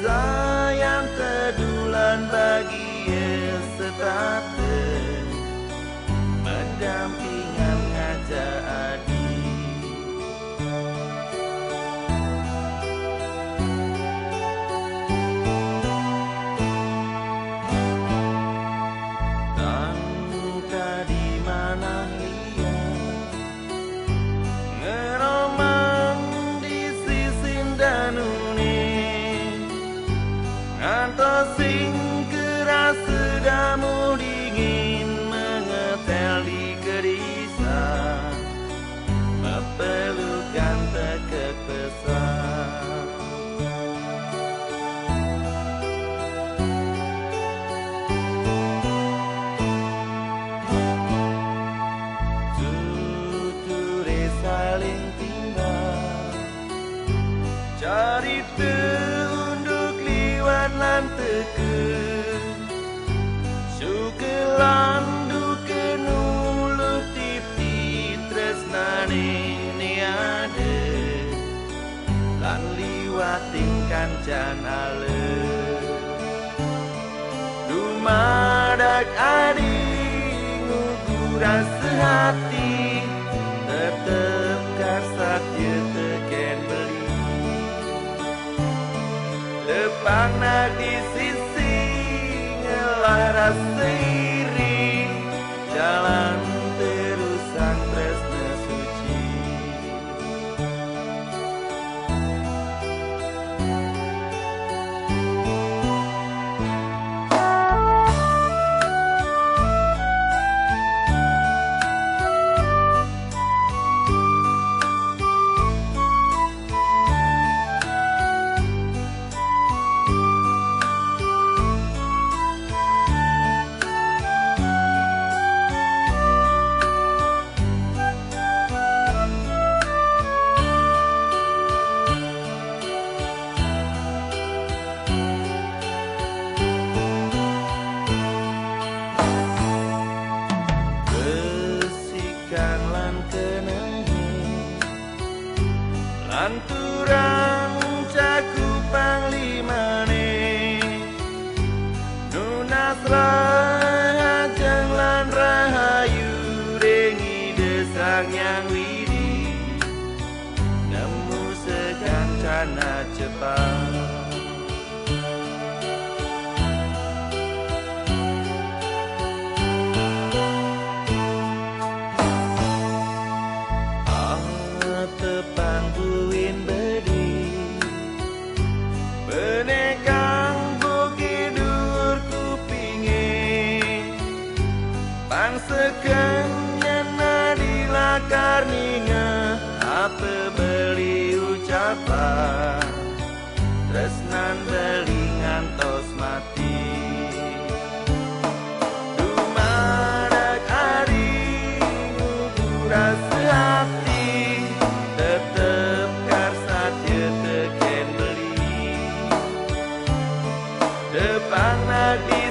sayang tedulan bagi setate mendampingan ngajak adi tangka di mana ia ngeromang di sisin danune ngantos sing keras sedamu dingin mengetel di kedisa mepelukan tekek pesan tuture saling timbang cari unduk liwat lan teken syukelan duken uluh tipi tresnane niade lan liwating kancan ale dumadak adi ngukuran sehati tetep karsak ye teken beli lepang nak di sisi ngelaras seiri jalan terusan tresna suci besikan lan kenehi lanturang cakupan limane nunas rahajeng lan rahayu dengi desang yang widi nemu sekancana cepat tepang buin bedi benekang bukidur kupinge pangseken nyena di lakar ninga apa beli ucapan tresnan beli ngantos mati dumadak adi ngukuras hati tetep karsat ye teken beli depan di